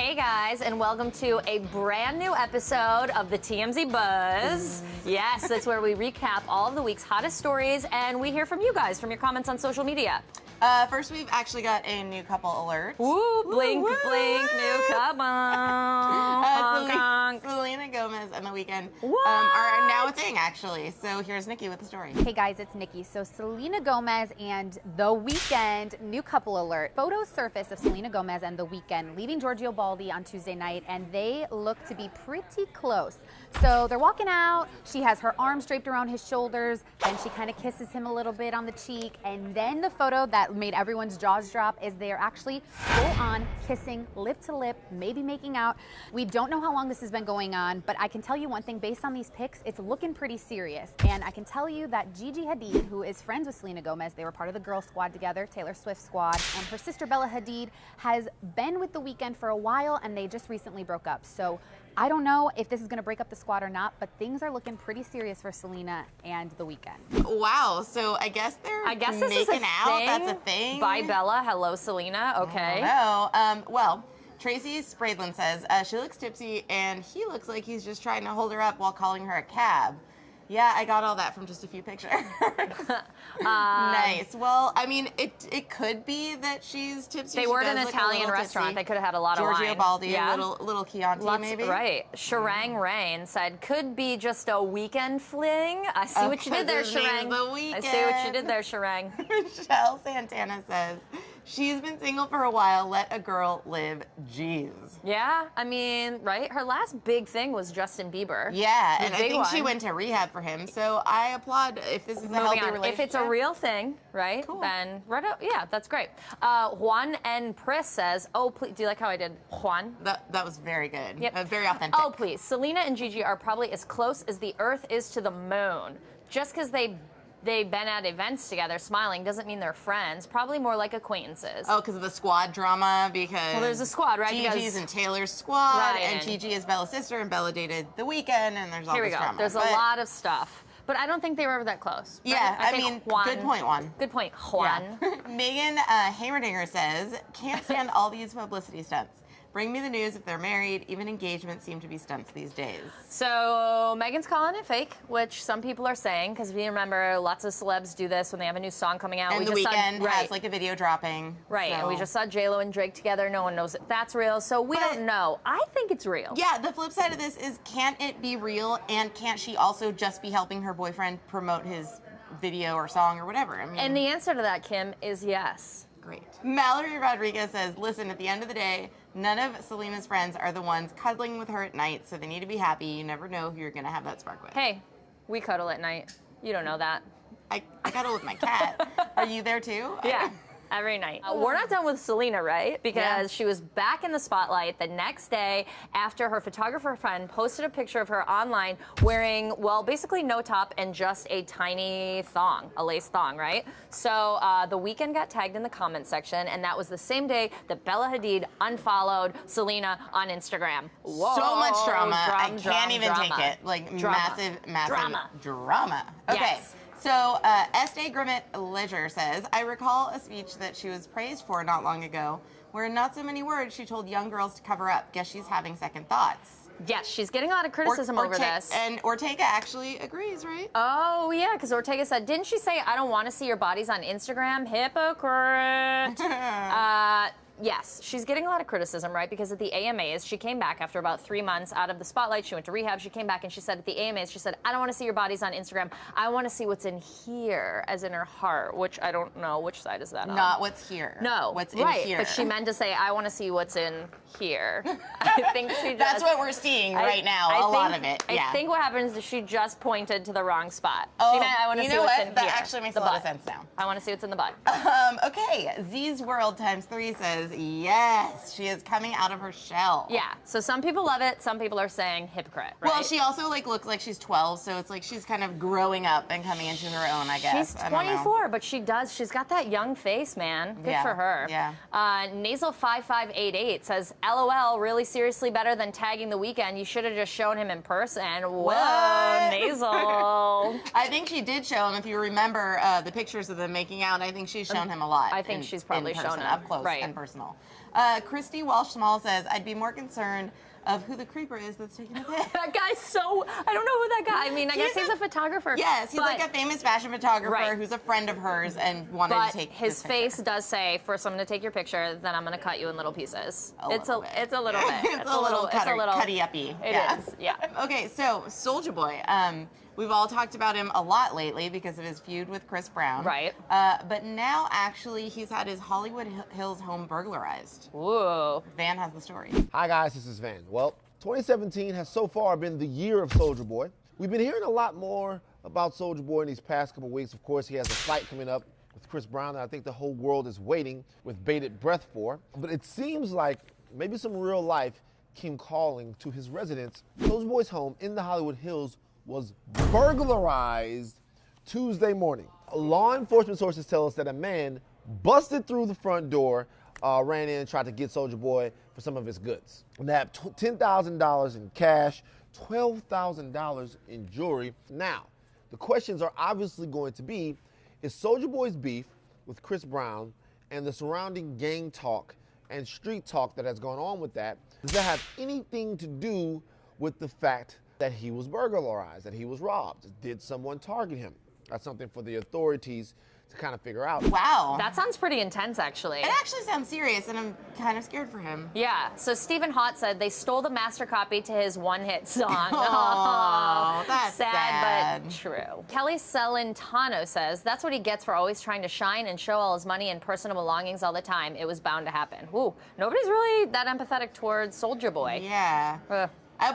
Hey guys, and welcome to a brand new episode of the TMZ Buzz. Yes, that's where we recap all of the week's hottest stories, and we hear from you guys, from your comments on social media. First, we've actually got a new couple alert. Woo, blink, blink, new couple. Selena Gomez and The Weeknd are now a thing, actually. So here's Nikki with the story. Hey guys, it's Nikki. So Selena Gomez and The Weeknd, new couple alert. Photos surfaced of Selena Gomez and The Weeknd leaving Giorgio Baldi on Tuesday night, and they look to be pretty close. So they're walking out, she has her arms draped around his shoulders, then she kind of kisses him a little bit on the cheek, and then the photo that made everyone's jaws drop is they're actually full on kissing, lip to lip, maybe making out. We don't know how long this has been going on, but I can tell you one thing, based on these pics, it's looking pretty serious. And I can tell you that Gigi Hadid, who is friends with Selena Gomez, they were part of the girl squad together, Taylor Swift squad, and her sister Bella Hadid has been with The Weeknd for a while, and they just recently broke up. So I don't know if this is going to break up the squad or not, but things are looking pretty serious for Selena and The Weeknd. Wow, so I guess they're this making is a out. thing. That's a thing. Bye, Bella. Hello, Selena. Okay. No. Well, Tracy Spradlin says she looks tipsy and he looks like he's just trying to hold her up while calling her a cab. Yeah, I got all that from just a few pictures. Nice. Well, I mean, it could be that she's tipsy. They were at an Italian restaurant. They could have had a lot of wine. Giorgio Baldi, a little Chianti, maybe. Right. Sharang Rain said, could be just a weekend fling. I see what you did there, Sharang. I see what you did there, Sharang. Michelle Santana says, she's been single for a while. Let a girl live. Jeez. Yeah, I mean, right? Her last big thing was Justin Bieber. Yeah, and I think she went to rehab for him. So I applaud if this is a healthy relationship. If it's a real thing, right? Cool. Then yeah, that's great. Juan N. Pris says, oh, please, do you like how I did Juan? That was very good. Yep. Very authentic. Oh, please. Selena and Gigi are probably as close as the Earth is to the moon. Just because they've been at events together smiling doesn't mean they're friends. Probably more like acquaintances. Oh, because of the squad drama? Because there's a squad, right? Gigi's and Taylor's squad, right, and Gigi is Bella's sister, and Bella dated The Weeknd, and there's all this drama. There's a lot of stuff. But I don't think they were ever that close. Right? Yeah, I mean, Juan, good point, Juan. Good point, Juan. Yeah. Megan Hammerdinger says, can't stand all these publicity stunts. Bring me the news if they're married. Even engagements seem to be stunts these days. So Megan's calling it fake, which some people are saying, because if you remember, lots of celebs do this when they have a new song coming out. And The Weeknd has like a video dropping. Right, so. and we just saw J-Lo and Drake together. No one knows if that's real, so we don't know. I think it's real. Yeah, the flip side of this is, can't it be real, and can't she also just be helping her boyfriend promote his video or song or whatever? I mean, and the answer to that, Kim, is yes. Great. Mallory Rodriguez says, listen, at the end of the day, none of Selena's friends are the ones cuddling with her at night, so they need to be happy. You never know who you're going to have that spark with. Hey, we cuddle at night. You don't know that. I cuddle with my cat. Are you there too? Yeah. Every night. We're not done with Selena, right? Because she was back in the spotlight the next day after her photographer friend posted a picture of her online wearing, well, basically no top and just a tiny thong, a lace thong, right? So The Weeknd got tagged in the comment section, and that was the same day that Bella Hadid unfollowed Selena on Instagram. Whoa. So much drama. I can't even take it. Like, massive drama. Okay. Yes. So, Estee Grimmett Leisure says, I recall a speech that she was praised for not long ago, where in not so many words she told young girls to cover up. Guess she's having second thoughts. Yes, she's getting a lot of criticism over this. And Ortega actually agrees, right? Oh, yeah, because Ortega said, didn't she say, I don't want to see your bodies on Instagram? Hypocrite. Yes, she's getting a lot of criticism, right? Because at the AMAs, she came back after about 3 months out of the spotlight. She went to rehab. She came back and she said at the AMAs, she said, I don't want to see your bodies on Instagram. I want to see what's in here, as in her heart, which I don't know. Which side is that on? Not what's here. No. What's in here. But she meant to say, I want to see what's in here. I think she just... That's what we're seeing right now, a lot of it. Yeah. I think what happens is she just pointed to the wrong spot. Oh, she meant, I want to see what's in here. That actually makes a lot of sense now. I want to see what's in the butt. Okay, Z's World ×3 says, yes. She is coming out of her shell. Yeah, so some people love it, some people are saying hypocrite, right? Well, she also looks like she's 12, so it's like she's kind of growing up and coming into her own, I guess. She's 24, but she's got that young face, man. Good for her. Yeah. Nasal5588 says, LOL, really seriously better than tagging The Weeknd. You should have just shown him in person. Whoa, what? Nasal. I think she did show him. If you remember the pictures of them making out, I think she's shown him a lot. I think she's probably shown him up close in person. Small. Christy Walsh-Small says, I'd be more concerned of who the creeper is that's taking a pic. That guy's so, I don't know who that guy, I mean, I guess he's a photographer. Yes, he's like a famous fashion photographer who's a friend of hers and wanted to take his face does say, for someone to take your picture, then I'm going to cut you in little pieces. It's a little bit. It's a little cutty-uppy. It is, yeah. Okay, so Soulja Boy. We've all talked about him a lot lately because of his feud with Chris Brown. Right. But now, actually, he's had his Hollywood Hills home burglarized. Ooh. Van has the story. Hi, guys. This is Van. Well, 2017 has so far been the year of Soulja Boy. We've been hearing a lot more about Soulja Boy in these past couple weeks. Of course, he has a fight coming up with Chris Brown that I think the whole world is waiting with bated breath for. But it seems like maybe some real life came calling to his residence. Soulja Boy's home in the Hollywood Hills was burglarized Tuesday morning. Law enforcement sources tell us that a man busted through the front door, ran in and tried to get Soulja Boy for some of his goods. Nabbed $10,000 in cash, $12,000 in jewelry. Now, the questions are obviously going to be, is Soulja Boy's beef with Chris Brown and the surrounding gang talk and street talk that has gone on with that, does that have anything to do with the fact that he was burglarized, that he was robbed? Did someone target him? That's something for the authorities to kind of figure out. Wow. That sounds pretty intense, actually. It actually sounds serious, and I'm kind of scared for him. Yeah. So Stephen Hott said they stole the master copy to his one-hit song. Oh, that's sad, but true. Kelly Celentano says that's what he gets for always trying to shine and show all his money and personal belongings all the time. It was bound to happen. Ooh, nobody's really that empathetic towards Soulja Boy. Yeah.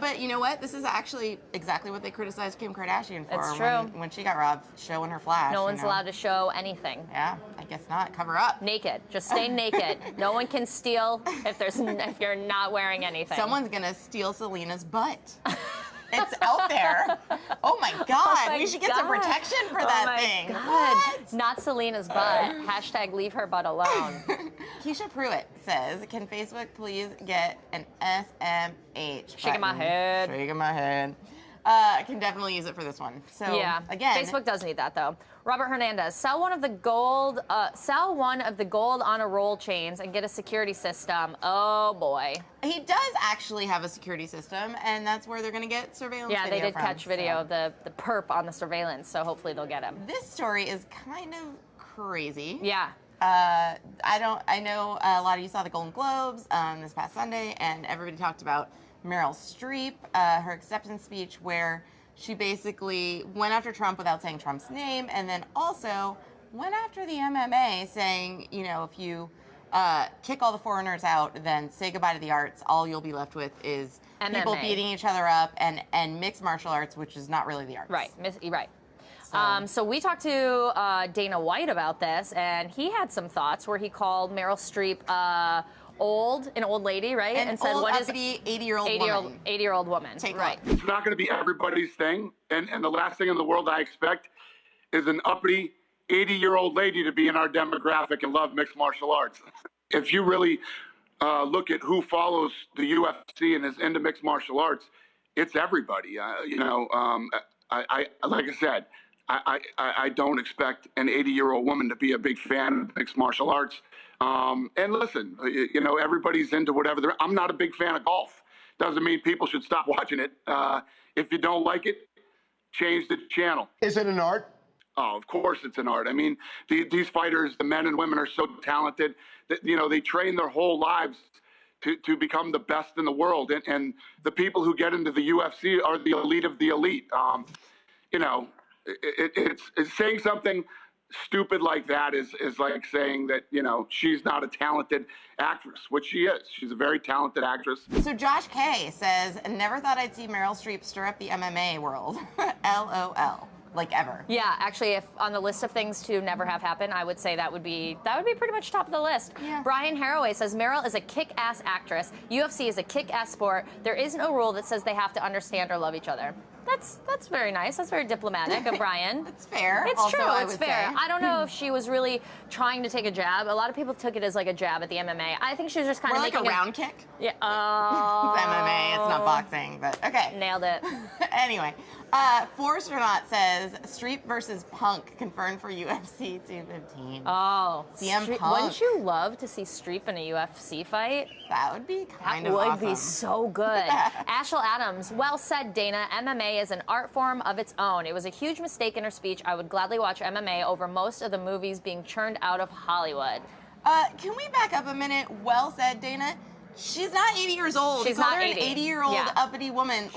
But you know what? This is actually exactly what they criticized Kim Kardashian for. It's true. When she got robbed, showing her flash. No one's allowed to show anything. Yeah, I guess not. Cover up. Naked. Just stay naked. No one can steal if you're not wearing anything. Someone's gonna steal Selena's butt. It's out there. Oh my God. We should get some protection for that thing. God. What? Not Selena's butt. Hashtag leave her butt alone. Keisha Pruitt says, can Facebook please get an SMH? Shaking my head. Shaking my head. I can definitely use it for this one. So yeah, again, Facebook does need that though. Robert Hernandez, sell one of the gold on a roll chains and get a security system. Oh boy. He does actually have a security system, and that's where they're going to get surveillance. Yeah, video they did from, catch video of the perp on the surveillance, so hopefully they'll get him. This story is kind of crazy. Yeah. I know a lot of you saw the Golden Globes this past Sunday, and everybody talked about Meryl Streep, her acceptance speech, where she basically went after Trump without saying Trump's name, and then also went after the MMA, saying, you know, if you kick all the foreigners out, then say goodbye to the arts. All you'll be left with is MMA. People beating each other up and mixed martial arts, which is not really the arts. Right, right. So we talked to Dana White about this, and he had some thoughts where he called Meryl Streep an old lady, right? And said, old, what is 80-year-old woman. Take right. It's not going to be everybody's thing, and the last thing in the world I expect is an uppity 80-year-old lady to be in our demographic and love mixed martial arts. If you really look at who follows the UFC and is into mixed martial arts, it's everybody. I like I said, I don't expect an 80-year-old woman to be a big fan of mixed martial arts. And listen, you know, everybody's into whatever I'm not a big fan of golf. Doesn't mean people should stop watching it. If you don't like it, change the channel. Is it an art? Oh, of course it's an art. I mean, these fighters, the men and women, are so talented that, you know, they train their whole lives to become the best in the world. And the people who get into the UFC are the elite of the elite. You know, it's saying something stupid like that is like saying that, you know, she's not a talented actress, which she is. She's a very talented actress. So Josh K says, never thought I'd see Meryl Streep stir up the MMA world. LOL. Like ever. Yeah, actually, if on the list of things to never have happen, I would say that would be pretty much top of the list. Yeah. Brian Haraway says Meryl is a kick-ass actress. UFC is a kick-ass sport. There is no rule that says they have to understand or love each other. That's very nice. That's very diplomatic of Brian. It's fair. It's also, true. I It's would fair. say. I don't know if she was really trying to take a jab. A lot of people took it as like a jab at the MMA. I think she was just kind More of like making a round kick. Yeah. It's MMA. It's not boxing, but okay. Nailed it. Anyway, Forced or Not says Streep versus Punk confirmed for UFC 215. Oh, CM Punk. Wouldn't you love to see Streep in a UFC fight? That would be kind That of would awesome. be so good. Ashel Adams, well said, Dana. MMA is an art form of its own. It was a huge mistake in her speech. I would gladly watch MMA over most of the movies being churned out of Hollywood. Can we back up a minute? Well said, Dana. She's not 80 years old. She's They called not her an 80. 80-year-old Yeah. uppity woman.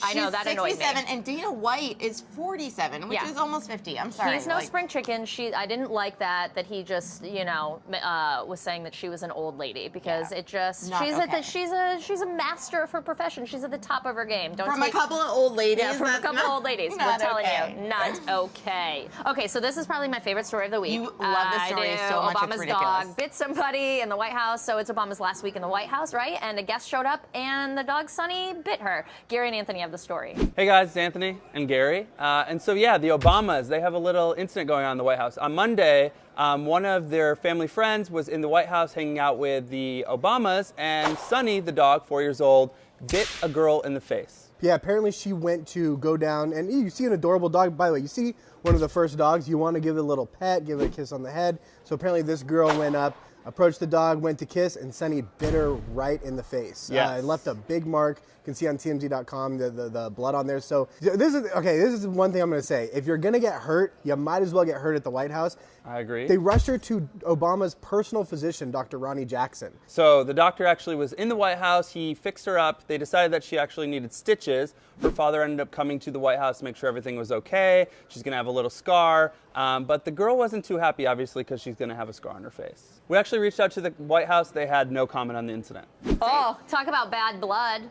I know, that annoyed me. 67, and Dana White is 47, which Yeah. is almost 50. I'm sorry. He's no spring chicken. I didn't like that he just, was saying that she was an old lady because it just Not okay. she's a master of her profession. She's at the top of her game. From a couple of old ladies. Yeah, from a that's couple not- old ladies. We're not telling okay. you, not okay. Okay, so this is probably my favorite story of the week. You love this story I do. so much, it's Obama's ridiculous. dog bit somebody in the White House, so it's Obama's last week in the White House, right? And a guest showed up, and the dog Sonny bit her. Gary and Anthony have the story. Hey guys, it's Anthony and Gary. And so yeah, the Obamas, they have a little incident going on in the White House. On Monday, one of their family friends was in the White House hanging out with the Obamas, and Sonny, the dog, 4 years old, bit a girl in the face. Yeah, apparently she went to go down, and you see an adorable dog. By the way, you see one of the first dogs, you want to give it a little pet, give it a kiss on the head. So apparently this girl went up, approached the dog, went to kiss, and Sonny bit her right in the face. Yes. It left a big mark. You can see on TMZ.com the blood on there. So this is one thing I'm going to say. If you're going to get hurt, you might as well get hurt at the White House. I agree. They rushed her to Obama's personal physician, Dr. Ronnie Jackson. So the doctor actually was in the White House. He fixed her up. They decided that she actually needed stitches. Her father ended up coming to the White House to make sure everything was okay. She's going to have a little scar. But the girl wasn't too happy, obviously, because she's going to have a scar on her face. We actually reached out to the White House. They had no comment on the incident. Oh, talk about bad blood.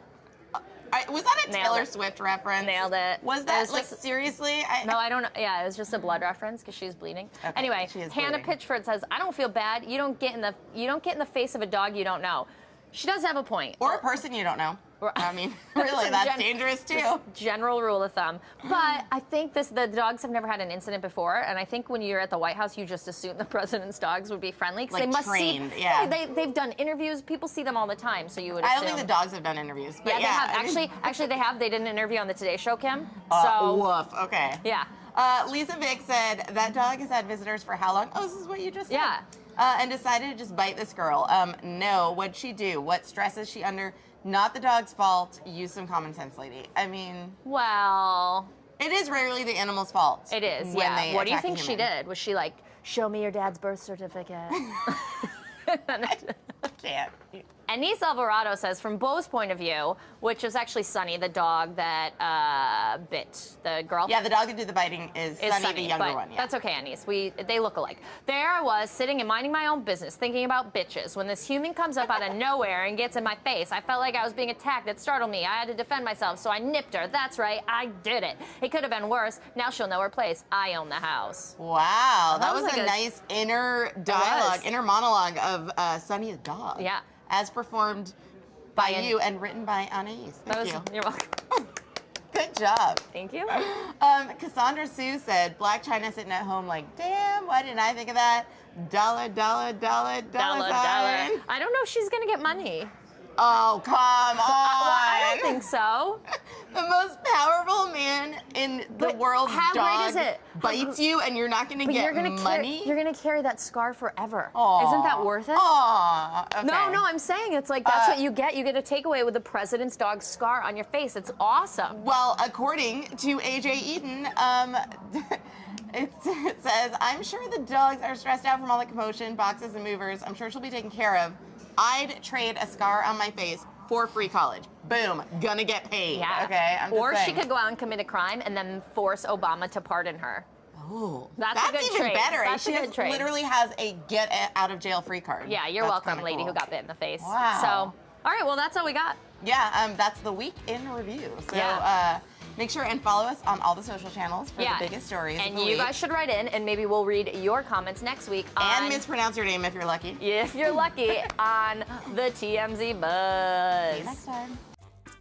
Was that a Nailed Taylor it. Swift reference? Nailed it. Was It that, was like, just- seriously? No, I don't know. Yeah, it was just a blood reference because she's bleeding. Okay, Anyway, she is Hannah bleeding. Pitchford says, "I don't feel bad. You don't get in the face of a dog you don't know." She does have a point. Or a person you don't know. Or- I mean, really, that's Gen- dangerous too. just general rule of thumb. But I think the dogs have never had an incident before, and I think when you're at the White House, you just assume the president's dogs would be friendly because Like they must trained, see. yeah. They've done interviews. People see them all the time, so you would. I assume. don't think the dogs have done interviews. But Yeah, they have. I mean- Actually, they have. They did an interview on the Today Show, Kim. Woof. Okay. Yeah. Lisa Vick said that dog has had visitors for how long? Oh, this is what you just said. Yeah. And decided to just bite this girl. No. What'd she do? What stress is she under? Not the dog's fault. Use some common sense, lady. I mean, Well, it is rarely the animal's fault. it is. when Yeah. they What do you attack a think she human. did? Was she like, "Show me your dad's birth certificate"? I can't. Anise Alvarado says, from Beau's point of view, which is actually Sunny, the dog that bit the girl. Yeah, the dog that did the biting is Sunny, the younger but one. Yeah. That's okay, Anise. They look alike. There I was, sitting and minding my own business, thinking about bitches, when this human comes up out of nowhere and gets in my face. I felt like I was being attacked. It startled me. I had to defend myself, so I nipped her. That's right, I did it. It could have been worse. Now she'll know her place. I own the house. Wow, that was like a nice inner dialogue, was. inner monologue of Sunny the dog. Yeah. As performed by By you and written by Anais. Thank you. You're welcome. Good job. Thank you. Cassandra Sue said, Black China sitting at home like, damn, why didn't I think of that? Dollar Dollar. sign. I don't know if she's going to get money. Oh, come on. Well, I don't think so. The most powerful man in the But world's how great dog is it? bites you and you're not going to But get you're gonna money? you're gonna carry that scar forever. Aw. Isn't that worth it? Aw, okay. No, I'm saying it's like that's what you get. You get a takeaway with the president's dog scar on your face. It's awesome. Well, according to AJ Eden, it says, I'm sure the dogs are stressed out from all the commotion, boxes and movers. I'm sure she'll be taken care of. I'd trade a scar on my face for free college. Boom, gonna get paid. Yeah. Okay, I'm just Or saying. she could go out and commit a crime and then force Obama to pardon her. Oh, That's a good even trade. better. That's she a good trade. literally has a get out of jail free card. Yeah, you're That's welcome, kinda lady cool. who got bit in the face. Wow. So, all right, well, that's all we got. Yeah, that's the week in review. So Yeah. make sure and follow us on all the social channels for Yeah. the biggest stories And of the you week. guys should write in, and maybe we'll read your comments next week on, And mispronounce your name if you're lucky. if you're lucky, on the TMZ Buzz. Next time.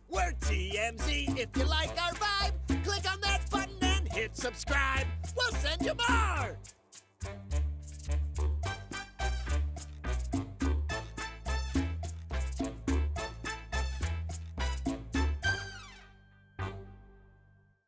We're TMZ. If you like our vibe, click on that button and hit subscribe. We'll send you more.